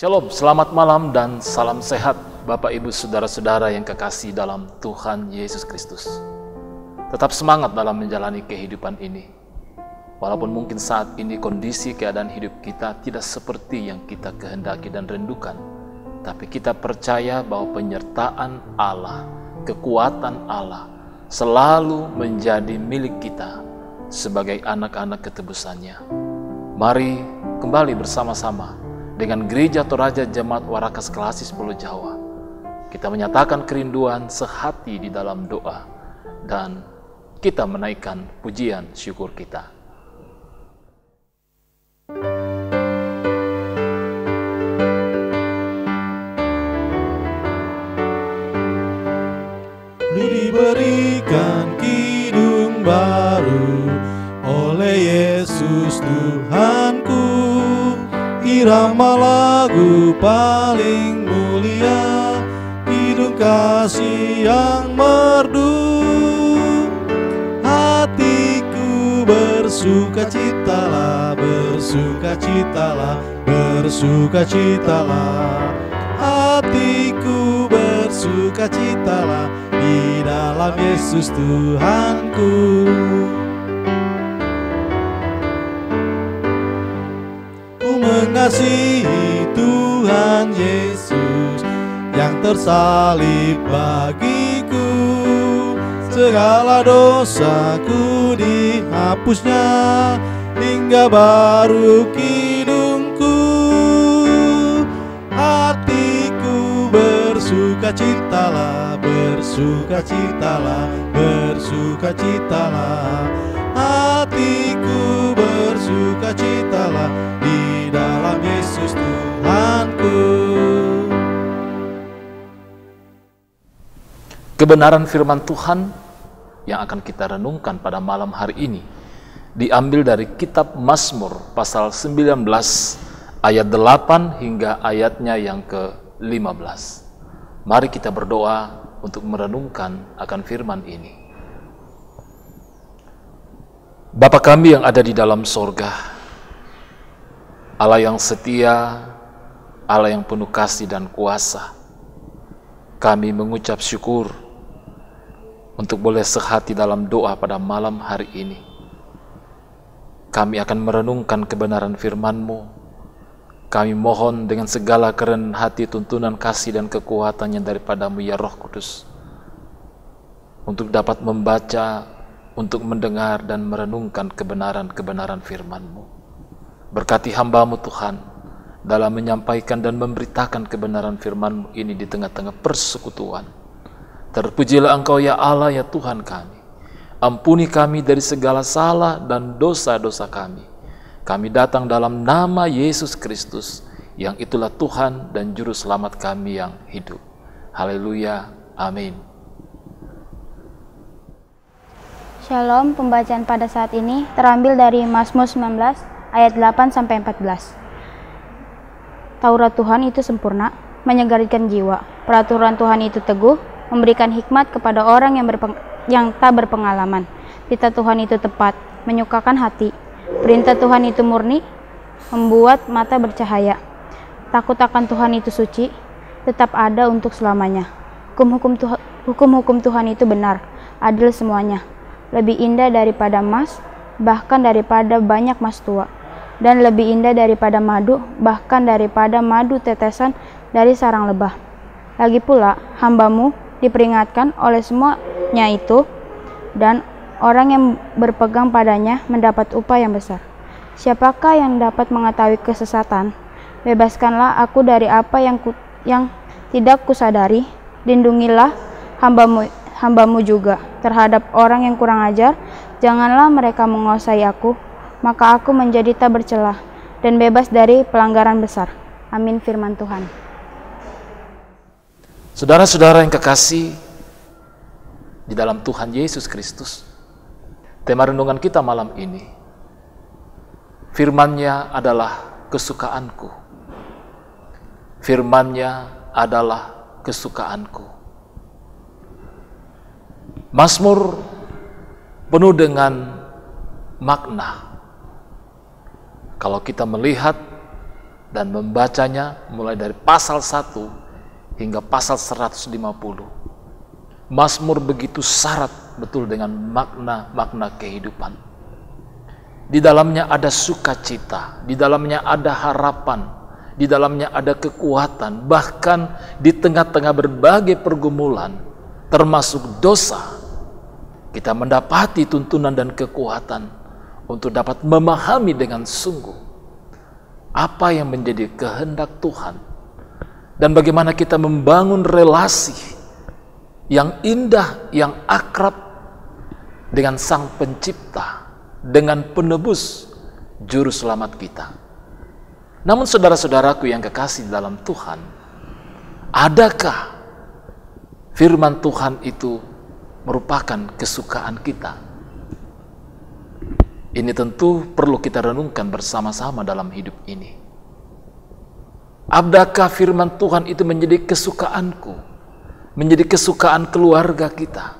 Shalom, selamat malam dan salam sehat Bapak Ibu Saudara-saudara yang kekasih dalam Tuhan Yesus Kristus. Tetap semangat dalam menjalani kehidupan ini. Walaupun mungkin saat ini kondisi keadaan hidup kita tidak seperti yang kita kehendaki dan rindukan, tapi kita percaya bahwa penyertaan Allah, kekuatan Allah selalu menjadi milik kita sebagai anak-anak ketebusannya. Mari kembali bersama-sama dengan Gereja Toraja Jemaat Warakas Klasis Pulau Jawa, kita menyatakan kerinduan sehati di dalam doa dan kita menaikkan pujian syukur kita. Diberikan kidung baru oleh Yesus Tuhanku, irama lagu paling mulia, kidung kasih yang merdu. Hatiku bersukacitalah, bersukacitalah, bersukacitalah. Hatiku bersukacitalah di dalam Yesus Tuhanku. Mengasihi Tuhan Yesus yang tersalib bagiku, segala dosaku dihapusnya hingga baru kidungku. Hatiku bersukacitalah, bersukacitalah, bersukacitalah. Hatiku bersukacitalah di dalam Yesus Tuhanku. Kebenaran firman Tuhan yang akan kita renungkan pada malam hari ini diambil dari kitab Mazmur pasal 19 ayat 8 hingga ayatnya yang ke-15. Mari kita berdoa untuk merenungkan akan firman ini. Bapa kami yang ada di dalam sorga, Allah yang setia, Allah yang penuh kasih dan kuasa, kami mengucap syukur untuk boleh sehati dalam doa pada malam hari ini. Kami akan merenungkan kebenaran firman-Mu. Kami mohon dengan segala kerendahan hati, tuntunan kasih dan kekuatannya daripada-Mu ya Roh Kudus, untuk dapat membaca, untuk mendengar dan merenungkan kebenaran-kebenaran firman-Mu. Berkati hamba-Mu Tuhan dalam menyampaikan dan memberitakan kebenaran firman-Mu ini di tengah-tengah persekutuan. Terpujilah Engkau ya Allah ya Tuhan kami. Ampuni kami dari segala salah dan dosa-dosa kami. Kami datang dalam nama Yesus Kristus, yang itulah Tuhan dan Juru Selamat kami yang hidup. Haleluya, amin. Shalom, pembacaan pada saat ini terambil dari Mazmur 19 ayat 8-14. Taurat Tuhan itu sempurna, menyegarkan jiwa. Peraturan Tuhan itu teguh, memberikan hikmat kepada orang yang tak berpengalaman. Titah Tuhan itu tepat, menyukakan hati. Perintah Tuhan itu murni, membuat mata bercahaya. Takut akan Tuhan itu suci, tetap ada untuk selamanya. Hukum-hukum Tuhan itu benar, adil semuanya. Lebih indah daripada emas, bahkan daripada banyak emas tua, dan lebih indah daripada madu, bahkan daripada madu tetesan dari sarang lebah. Lagi pula, hamba-Mu diperingatkan oleh semuanya itu, dan orang yang berpegang padanya mendapat upah yang besar. Siapakah yang dapat mengetahui kesesatan? Bebaskanlah aku dari apa yang tidak kusadari. Lindungilah hamba-Mu juga terhadap orang yang kurang ajar. Janganlah mereka menguasai aku, maka aku menjadi tak bercelah dan bebas dari pelanggaran besar. Amin firman Tuhan. Saudara-saudara yang kekasih di dalam Tuhan Yesus Kristus, tema renungan kita malam ini, firman-Nya adalah kesukaanku. Firman-Nya adalah kesukaanku. Mazmur penuh dengan makna. Kalau kita melihat dan membacanya mulai dari pasal 1 hingga pasal 150. Mazmur begitu syarat betul dengan makna-makna kehidupan. Di dalamnya ada sukacita, di dalamnya ada harapan, di dalamnya ada kekuatan, bahkan di tengah-tengah berbagai pergumulan, termasuk dosa, kita mendapati tuntunan dan kekuatan untuk dapat memahami dengan sungguh apa yang menjadi kehendak Tuhan dan bagaimana kita membangun relasi yang indah, yang akrab dengan Sang Pencipta, dengan Penebus, Juru Selamat kita. Namun saudara-saudaraku yang kekasih dalam Tuhan, adakah firman Tuhan itu merupakan kesukaan kita? Ini tentu perlu kita renungkan bersama-sama dalam hidup ini. Adakah firman Tuhan itu menjadi kesukaanku, menjadi kesukaan keluarga kita?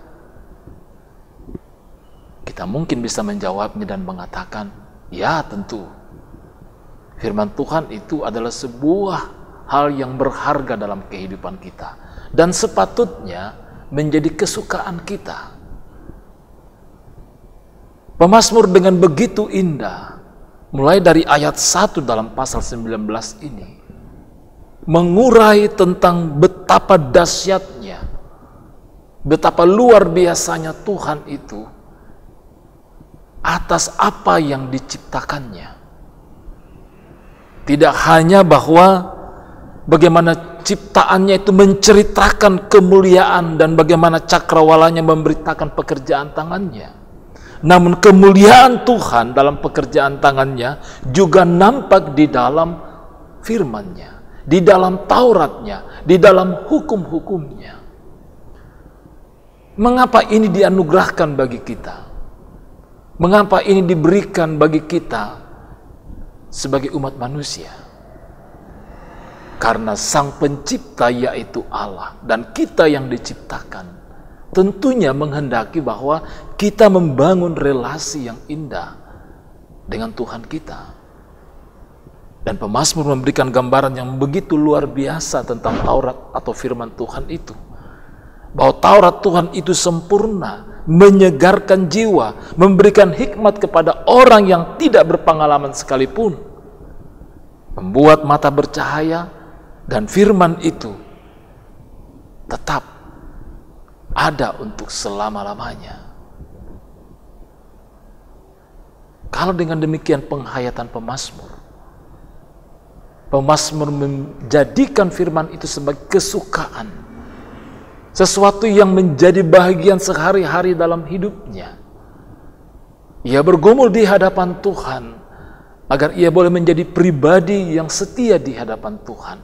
Kita mungkin bisa menjawabnya dan mengatakan, ya tentu. Firman Tuhan itu adalah sebuah hal yang berharga dalam kehidupan kita dan sepatutnya menjadi kesukaan kita. Pemazmur dengan begitu indah, mulai dari ayat 1 dalam pasal 19 ini, mengurai tentang betapa dahsyatnya, betapa luar biasanya Tuhan itu atas apa yang diciptakannya. Tidak hanya bahwa bagaimana ciptaannya itu menceritakan kemuliaan dan bagaimana cakrawalanya memberitakan pekerjaan tangannya, namun kemuliaan Tuhan dalam pekerjaan tangannya juga nampak di dalam firman-Nya, di dalam Taurat-Nya, di dalam hukum-hukumnya. Mengapa ini dianugerahkan bagi kita? Mengapa ini diberikan bagi kita sebagai umat manusia? Karena Sang Pencipta yaitu Allah dan kita yang diciptakan tentunya menghendaki bahwa kita membangun relasi yang indah dengan Tuhan kita. Dan pemazmur memberikan gambaran yang begitu luar biasa tentang Taurat atau firman Tuhan itu. Bahwa Taurat Tuhan itu sempurna, menyegarkan jiwa, memberikan hikmat kepada orang yang tidak berpengalaman sekalipun. Membuat mata bercahaya dan firman itu tetap ada untuk selama-lamanya. Kalau dengan demikian penghayatan pemazmur menjadikan firman itu sebagai kesukaan, sesuatu yang menjadi bahagian sehari-hari dalam hidupnya. Ia bergumul di hadapan Tuhan agar ia boleh menjadi pribadi yang setia di hadapan Tuhan,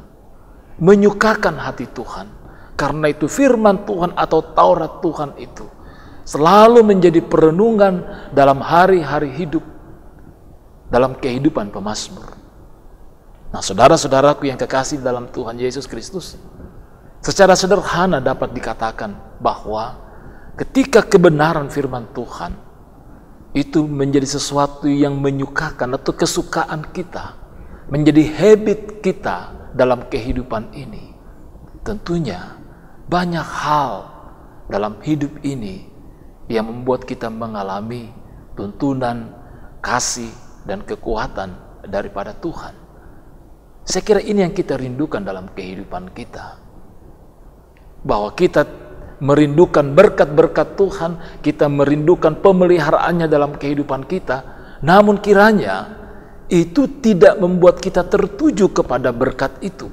menyukakan hati Tuhan. Karena itu firman Tuhan atau Taurat Tuhan itu selalu menjadi perenungan dalam hari-hari hidup, dalam kehidupan pemazmur. Nah, saudara-saudaraku yang kekasih dalam Tuhan Yesus Kristus, secara sederhana dapat dikatakan bahwa ketika kebenaran firman Tuhan itu menjadi sesuatu yang menyukakan atau kesukaan kita, menjadi habit kita dalam kehidupan ini, tentunya banyak hal dalam hidup ini yang membuat kita mengalami tuntunan, kasih, dan kekuatan daripada Tuhan. Saya kira ini yang kita rindukan dalam kehidupan kita. Bahwa kita merindukan berkat-berkat Tuhan, kita merindukan pemeliharaannya dalam kehidupan kita, namun kiranya itu tidak membuat kita tertuju kepada berkat itu.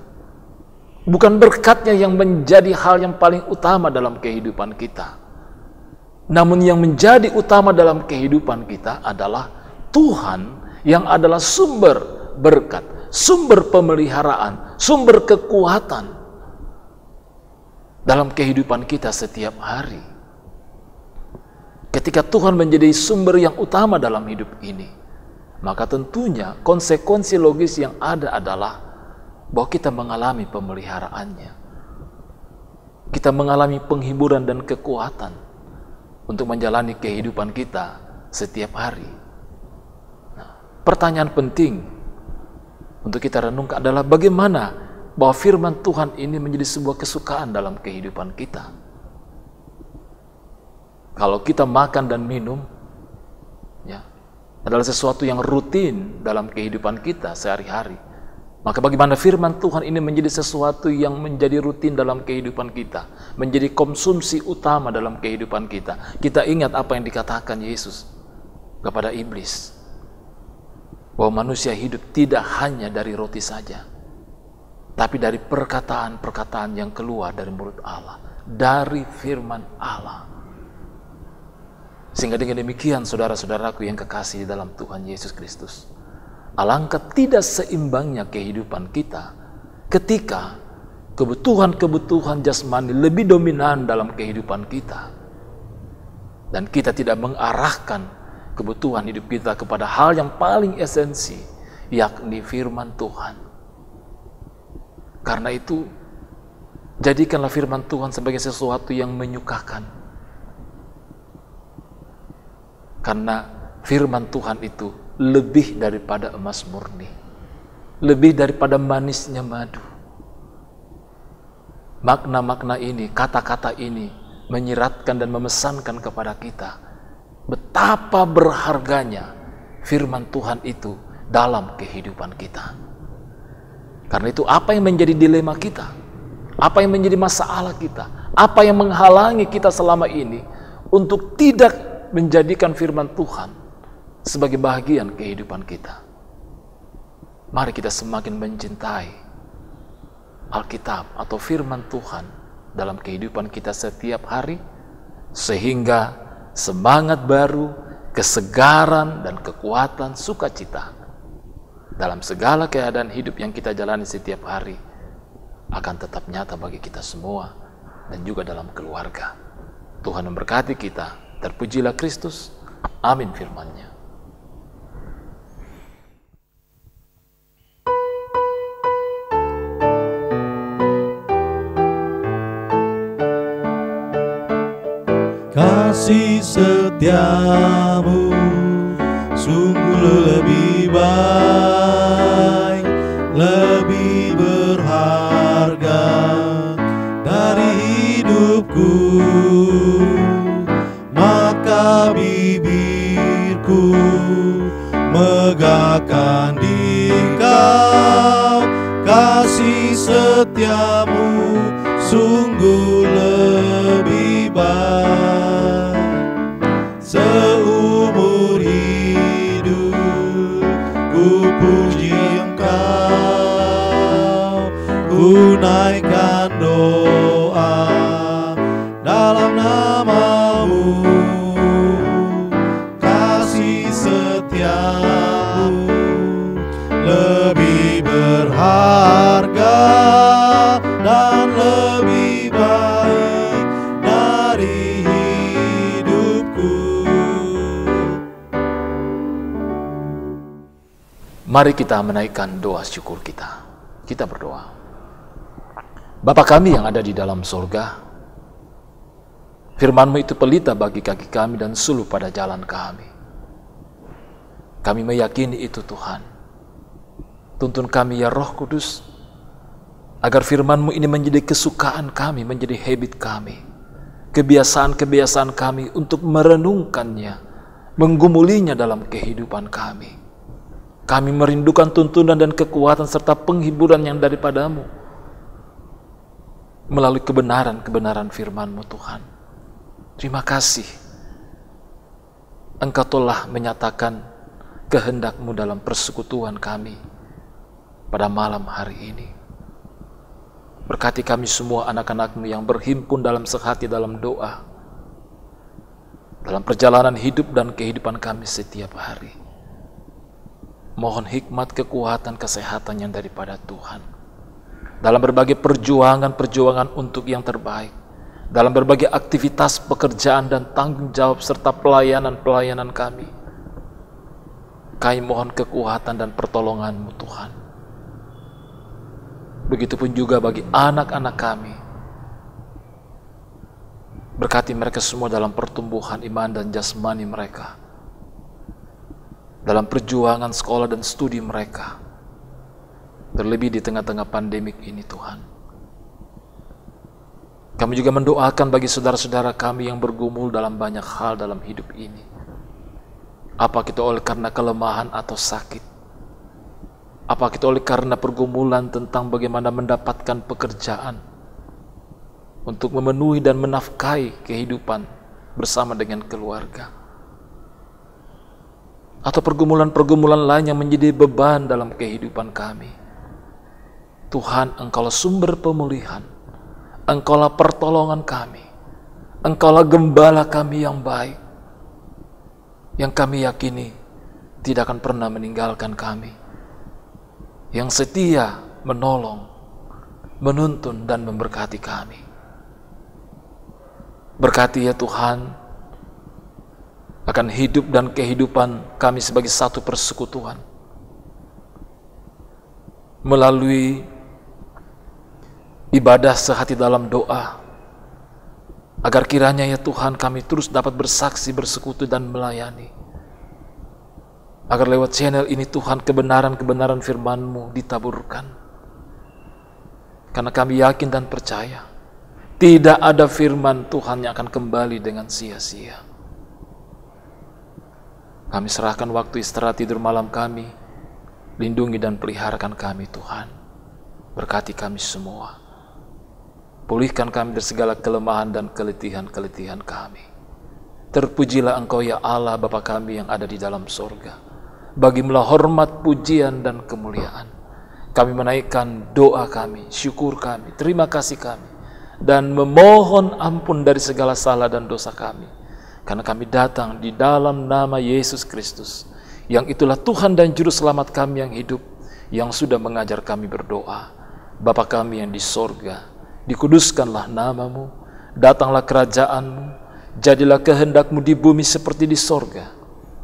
Bukan berkatnya yang menjadi hal yang paling utama dalam kehidupan kita. Namun yang menjadi utama dalam kehidupan kita adalah Tuhan yang adalah sumber berkat, sumber pemeliharaan, sumber kekuatan dalam kehidupan kita setiap hari. Ketika Tuhan menjadi sumber yang utama dalam hidup ini, maka tentunya konsekuensi logis yang ada adalah bahwa kita mengalami pemeliharaannya. Kita mengalami penghiburan dan kekuatan untuk menjalani kehidupan kita setiap hari. Nah, pertanyaan penting untuk kita renungkan adalah bagaimana bahwa firman Tuhan ini menjadi sebuah kesukaan dalam kehidupan kita. Kalau kita makan dan minum, ya, adalah sesuatu yang rutin dalam kehidupan kita sehari-hari, maka bagaimana firman Tuhan ini menjadi sesuatu yang menjadi rutin dalam kehidupan kita, menjadi konsumsi utama dalam kehidupan kita. Kita ingat apa yang dikatakan Yesus kepada iblis, bahwa manusia hidup tidak hanya dari roti saja, tapi dari perkataan-perkataan yang keluar dari mulut Allah, dari firman Allah. Sehingga dengan demikian, saudara-saudaraku yang kekasih di dalam Tuhan Yesus Kristus, alangkah tidak seimbangnya kehidupan kita ketika kebutuhan-kebutuhan jasmani lebih dominan dalam kehidupan kita, dan kita tidak mengarahkan kebutuhan hidup kita kepada hal yang paling esensi, yakni firman Tuhan. Karena itu, jadikanlah firman Tuhan sebagai sesuatu yang menyukakan. Karena firman Tuhan itu lebih daripada emas murni, lebih daripada manisnya madu. Makna-makna ini, kata-kata ini menyiratkan dan memesankan kepada kita betapa berharganya firman Tuhan itu dalam kehidupan kita. Karena itu, apa yang menjadi dilema kita, apa yang menjadi masalah kita, apa yang menghalangi kita selama ini untuk tidak menjadikan firman Tuhan sebagai bagian kehidupan kita. Mari kita semakin mencintai Alkitab atau firman Tuhan dalam kehidupan kita setiap hari, sehingga semangat baru, kesegaran dan kekuatan sukacita dalam segala keadaan hidup yang kita jalani setiap hari akan tetap nyata bagi kita semua dan juga dalam keluarga. Tuhan memberkati kita. Terpujilah Kristus. Amin firman-Nya. Kasih setiamu sungguh lebih baik, lebih berharga dari hidupku. Maka bibirku megahkan di Kau, kasih setiamu sungguh lebih baik. Seumur hidup ku puji Engkau, ku naikkan doa dalam nama-Mu. Kasih setiamu lebih berharga dan lebih baik dari hidupku. Mari kita menaikkan doa syukur kita. Kita berdoa. Bapa kami yang ada di dalam surga, firman-Mu itu pelita bagi kaki kami dan suluh pada jalan kami. Kami meyakini itu Tuhan. Tuntun kami ya Roh Kudus, agar firman-Mu ini menjadi kesukaan kami, menjadi habit kami, kebiasaan-kebiasaan kami untuk merenungkannya, menggumulinya dalam kehidupan kami. Kami merindukan tuntunan dan kekuatan serta penghiburan yang daripada-Mu melalui kebenaran-kebenaran firman-Mu Tuhan. Terima kasih, Engkau telah menyatakan kehendak-Mu dalam persekutuan kami pada malam hari ini. Berkati kami semua anak-anak-Mu yang berhimpun dalam sehati dalam doa, dalam perjalanan hidup dan kehidupan kami setiap hari. Mohon hikmat, kekuatan, kesehatan yang daripada Tuhan dalam berbagai perjuangan-perjuangan untuk yang terbaik, dalam berbagai aktivitas pekerjaan dan tanggung jawab serta pelayanan-pelayanan kami. Kami mohon kekuatan dan pertolongan-Mu Tuhan. Begitupun juga bagi anak-anak kami. Berkati mereka semua dalam pertumbuhan iman dan jasmani mereka, dalam perjuangan sekolah dan studi mereka. terlebih di tengah-tengah pandemik ini Tuhan. Kami juga mendoakan bagi saudara-saudara kami yang bergumul dalam banyak hal dalam hidup ini. Apa itu oleh karena kelemahan atau sakit? Apa itu oleh karena pergumulan tentang bagaimana mendapatkan pekerjaan untuk memenuhi dan menafkahi kehidupan bersama dengan keluarga? Atau pergumulan-pergumulan lain yang menjadi beban dalam kehidupan kami. Tuhan, Engkaulah sumber pemulihan, Engkaulah pertolongan kami, Engkaulah gembala kami yang baik, yang kami yakini tidak akan pernah meninggalkan kami, yang setia menolong, menuntun dan memberkati kami. Berkati ya Tuhan akan hidup dan kehidupan kami sebagai satu persekutuan, melalui ibadah sehati dalam doa, agar kiranya ya Tuhan kami terus dapat bersaksi, bersekutu dan melayani, agar lewat channel ini Tuhan kebenaran-kebenaran firman-Mu ditaburkan, karena kami yakin dan percaya tidak ada firman Tuhan yang akan kembali dengan sia-sia. Kami serahkan waktu istirahat tidur malam kami, lindungi dan peliharakan kami Tuhan, berkati kami semua. Pulihkan kami dari segala kelemahan dan keletihan-keletihan kami. Terpujilah Engkau ya Allah Bapa kami yang ada di dalam sorga. Bagimulah hormat, pujian, dan kemuliaan. Kami menaikkan doa kami, syukur kami, terima kasih kami, dan memohon ampun dari segala salah dan dosa kami. Karena kami datang di dalam nama Yesus Kristus, yang itulah Tuhan dan Juru Selamat kami yang hidup, yang sudah mengajar kami berdoa. Bapa kami yang di sorga, dikuduskanlah nama-Mu, datanglah kerajaan-Mu, jadilah kehendak-Mu di bumi seperti di sorga.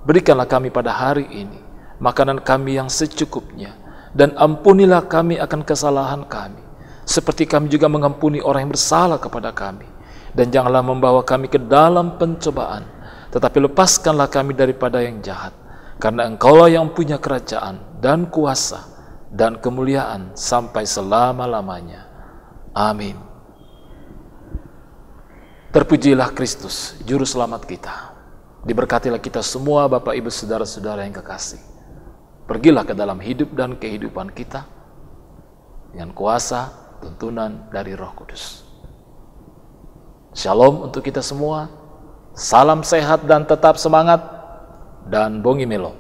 Berikanlah kami pada hari ini makanan kami yang secukupnya, dan ampunilah kami akan kesalahan kami, seperti kami juga mengampuni orang yang bersalah kepada kami. Dan janganlah membawa kami ke dalam pencobaan, tetapi lepaskanlah kami daripada yang jahat, karena Engkaulah yang punya kerajaan dan kuasa dan kemuliaan sampai selama-lamanya. Amin. Terpujilah Kristus, Juru Selamat kita. Diberkatilah kita semua Bapak Ibu Saudara-saudara yang kekasih. Pergilah ke dalam hidup dan kehidupan kita dengan kuasa tuntunan dari Roh Kudus. Shalom untuk kita semua. Salam sehat dan tetap semangat. Dan Bongi Melo.